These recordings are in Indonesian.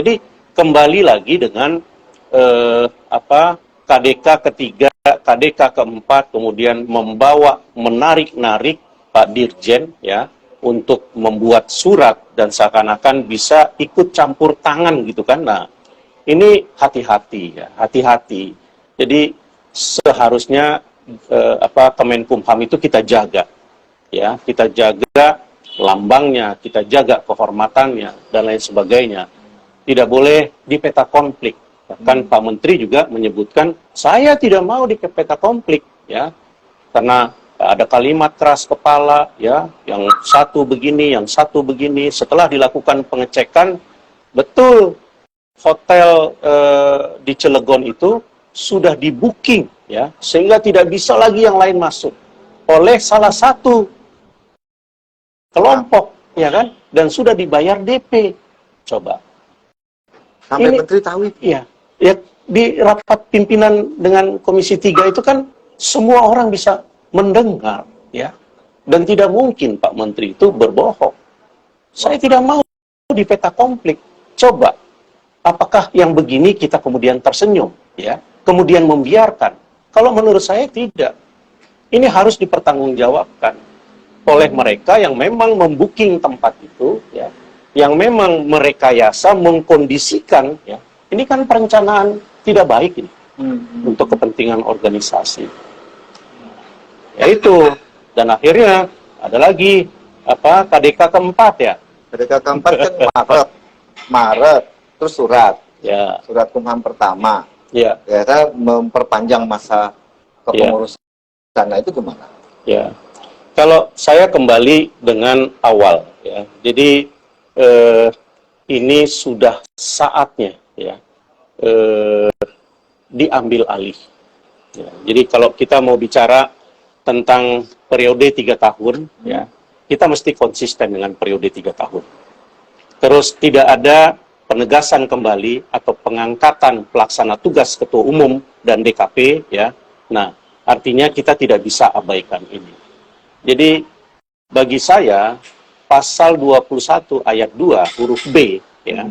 Jadi kembali lagi dengan KDK ketiga, KDK keempat, kemudian menarik-narik Pak Dirjen ya untuk membuat surat dan seakan-akan bisa ikut campur tangan gitu kan. Nah, ini hati-hati ya, hati-hati. Jadi seharusnya Kemenkumham itu kita jaga ya, kita jaga lambangnya, kita jaga kehormatannya dan lain sebagainya. Tidak boleh di peta konflik. Bahkan Pak Menteri juga menyebutkan saya tidak mau di peta konflik ya, karena ada kalimat keras kepala ya, yang satu begini, yang satu begini. Setelah dilakukan pengecekan, betul hotel di Cilegon itu sudah di booking ya, sehingga tidak bisa lagi yang lain masuk oleh salah satu kelompok ya kan, dan sudah dibayar DP. Coba sampai Menteri tahu itu. Iya, ya di rapat pimpinan dengan Komisi 3 itu kan semua orang bisa mendengar ya, dan tidak mungkin Pak Menteri itu berbohong. Saya tidak mau di peta konflik. Coba apakah yang begini kita kemudian tersenyum ya, kemudian membiarkan? Kalau menurut saya tidak. Ini harus dipertanggungjawabkan oleh mereka yang memang membooking tempat itu ya, yang memang merekayasa, mengkondisikan ya. Ini kan perencanaan tidak baik ini untuk kepentingan organisasi. Ya itu. Dan akhirnya ada lagi KDK keempat ya. KDK keempat kan Maret, terus surat. Ya. Surat Kumham pertama. Ya. Ternyata memperpanjang masa kepengurusan. Nah, itu gimana? Ya. Kalau saya kembali dengan awal ya. Jadi ini sudah saatnya ya diambil alih. Ya. Jadi kalau kita mau bicara tentang periode 3 tahun ya, kita mesti konsisten dengan periode 3 tahun. Terus tidak ada penegasan kembali atau pengangkatan pelaksana tugas ketua umum dan DKP ya. Nah, artinya kita tidak bisa abaikan ini. Jadi bagi saya pasal 21 ayat 2 huruf B ya,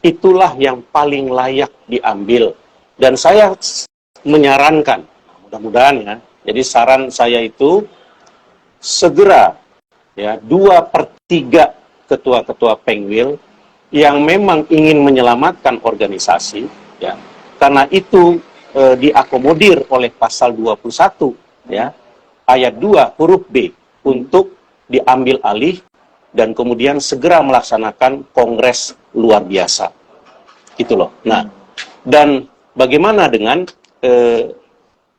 itulah yang paling layak diambil. Dan saya menyarankan, mudah-mudahan ya, jadi saran saya itu segera ya 2/3 ketua-ketua Pengwil yang memang ingin menyelamatkan organisasi ya, karena itu diakomodir oleh pasal 21 ya ayat 2 huruf B untuk diambil alih dan kemudian segera melaksanakan kongres luar biasa. Gitu loh. Nah, dan bagaimana dengan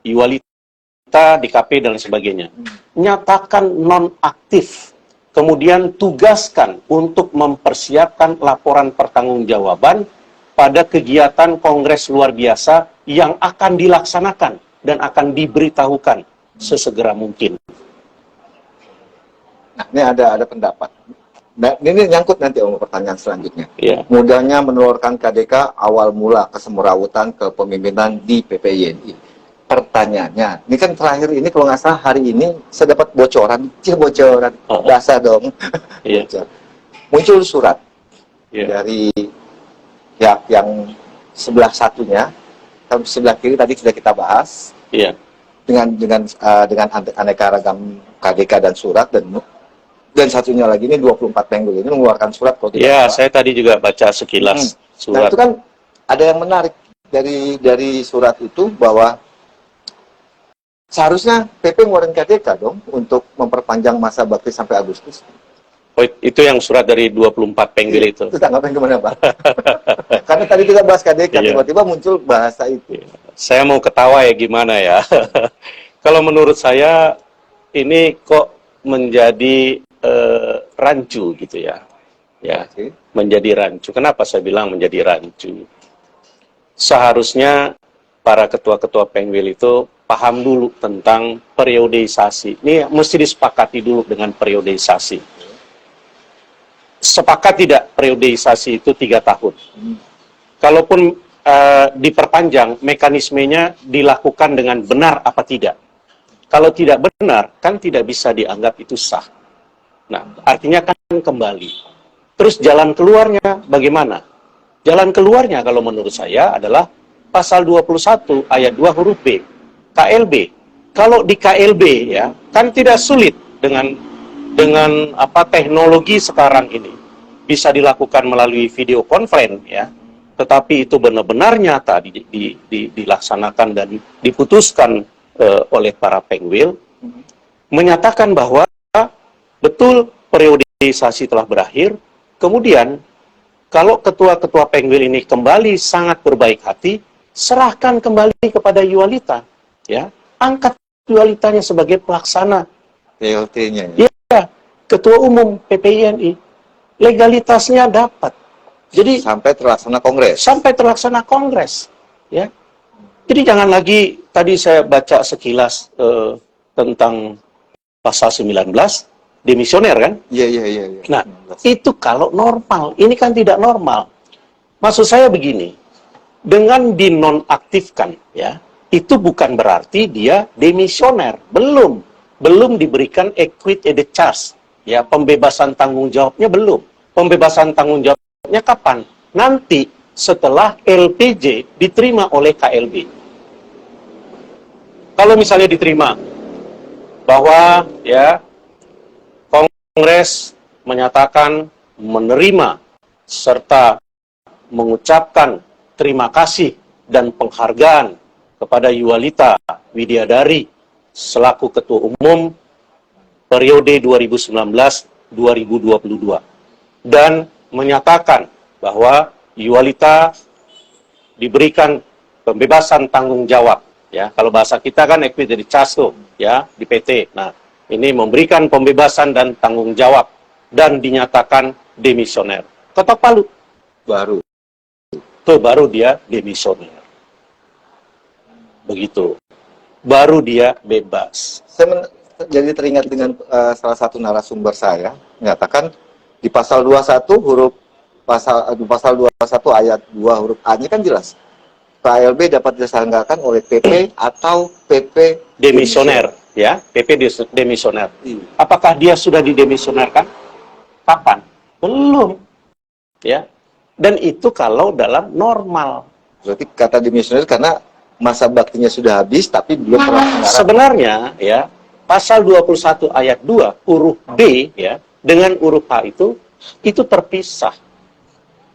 Iwalita, DKP dan sebagainya? Nyatakan nonaktif. Kemudian tugaskan untuk mempersiapkan laporan pertanggungjawaban pada kegiatan kongres luar biasa yang akan dilaksanakan dan akan diberitahukan sesegera mungkin. Nah, ini ada pendapat. Nah, ini nyangkut nanti om pertanyaan selanjutnya. Yeah. Mudahnya menelurkan KDK awal mula kesemrawutan kepemimpinan di PPYNI. Pertanyaannya, ini kan terakhir ini kalau nggak salah hari ini saya dapat bocoran, bahasa dong. Yeah. Muncul surat dari pihak yang sebelah satunya, sebelah kiri tadi sudah kita bahas. Yeah. Dengan aneka ragam KDK dan surat dan satunya lagi ini 24 Pengwil ini mengeluarkan surat kalau tidak salah. Saya tadi juga baca sekilas surat. Nah, itu kan ada yang menarik dari surat itu bahwa seharusnya PP ngeluarin KDK dong untuk memperpanjang masa bakti sampai Agustus. Oh, itu yang surat dari 24 Pengwil itu. Itu tanggapan gimana, Pak? Karena tadi kita bahas KDK, tiba-tiba muncul bahasa itu. Saya mau ketawa ya gimana ya. Kalau menurut saya ini kok menjadi rancu gitu ya. Ya, menjadi rancu. Kenapa saya bilang menjadi rancu? Seharusnya para ketua-ketua Pengwil itu paham dulu tentang periodisasi. Ini mesti disepakati dulu dengan periodisasi. Sepakat tidak periodisasi itu 3 tahun? Kalaupun diperpanjang, mekanismenya dilakukan dengan benar apa tidak? Kalau tidak benar, kan tidak bisa dianggap itu sah. Nah, artinya kan kembali. Terus jalan keluarnya bagaimana? Jalan keluarnya kalau menurut saya adalah pasal 21 ayat 2 huruf B, KLB. Kalau di KLB ya, kan tidak sulit dengan teknologi sekarang ini. Bisa dilakukan melalui video conference ya. Tetapi itu benar-benar nyata dilaksanakan dan diputuskan oleh para pengwil, menyatakan bahwa betul periodisasi telah berakhir. Kemudian kalau ketua-ketua pengwil ini kembali sangat berbaik hati, serahkan kembali kepada Yualita, ya, angkat Yualitanya sebagai pelaksana PLT-nya ya. ya, ketua umum PPINI, legalitasnya dapat. Jadi Sampai terlaksana kongres. Ya. Jadi jangan lagi, tadi saya baca sekilas tentang pasal 19, demisioner kan? Iya. Nah, itu kalau normal, ini kan tidak normal. Maksud saya begini, dengan dinonaktifkan, ya, itu bukan berarti dia demisioner, belum diberikan equity charge, ya, pembebasan tanggung jawabnya belum. Pembebasan tanggung jawabnya kapan? Nanti setelah LPJ diterima oleh KLB. Kalau misalnya diterima bahwa ya Kongres menyatakan menerima serta mengucapkan terima kasih dan penghargaan kepada Yualita Widyadari selaku Ketua Umum periode 2019-2022 dan menyatakan bahwa Yualita diberikan pembebasan tanggung jawab, ya, kalau bahasa kita kan equity dari CASO, ya, di PT. Nah, ini memberikan pembebasan dan tanggung jawab dan dinyatakan demisioner. Ketok palu, baru dia demisioner. Begitu. Baru dia bebas. Saya jadi teringat dengan salah satu narasumber saya menyatakan di pasal 21 pasal 21 ayat 2 huruf A-nya kan jelas. KLB dapat diselenggarakan oleh PP atau PP Demisioner, ya, PP demisioner. Apakah dia sudah didemisionerkan? Kapan? Belum. Ya. Dan itu kalau dalam normal. Berarti kata demisioner karena masa baktinya sudah habis tapi belum terlaksana. Sebenarnya ya, pasal 21 ayat 2 huruf B ya dengan huruf H itu terpisah.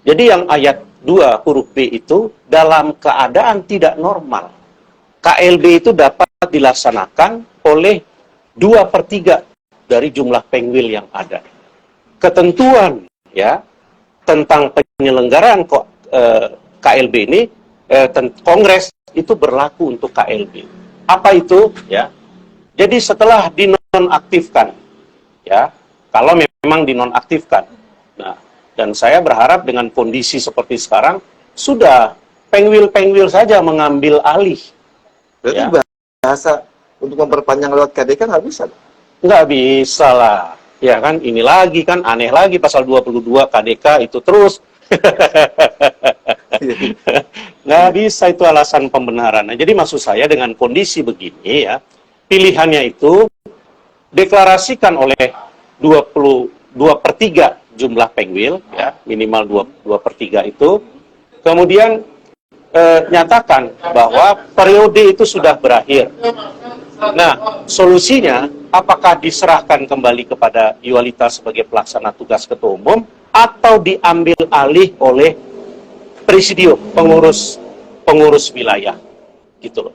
Jadi yang ayat 2 huruf B itu dalam keadaan tidak normal. KLB itu dapat dilaksanakan oleh 2/3 dari jumlah pengwil yang ada. Ketentuan ya tentang penyelenggaraan KLB ini Kongres itu berlaku untuk KLB. Apa itu? Ya. Jadi setelah dinonaktifkan, ya, kalau memang dinonaktifkan, nah, dan saya berharap dengan kondisi seperti sekarang sudah pengwil-pengwil saja mengambil alih. Berarti Ya. bahasa untuk memperpanjang lewat KDK nggak bisa? Nggak bisa lah. Ya kan, ini lagi kan aneh lagi pasal 22 KDK itu terus. Nggak bisa, itu alasan pembenaran. Nah, jadi maksud saya dengan kondisi begini ya, pilihannya itu deklarasikan oleh 2/3 jumlah pengwil, ya, minimal 2/3 itu, kemudian nyatakan bahwa periode itu sudah berakhir. Nah, solusinya apakah diserahkan kembali kepada Yualita sebagai pelaksana tugas ketua umum atau diambil alih oleh presidium, pengurus wilayah, gitu loh.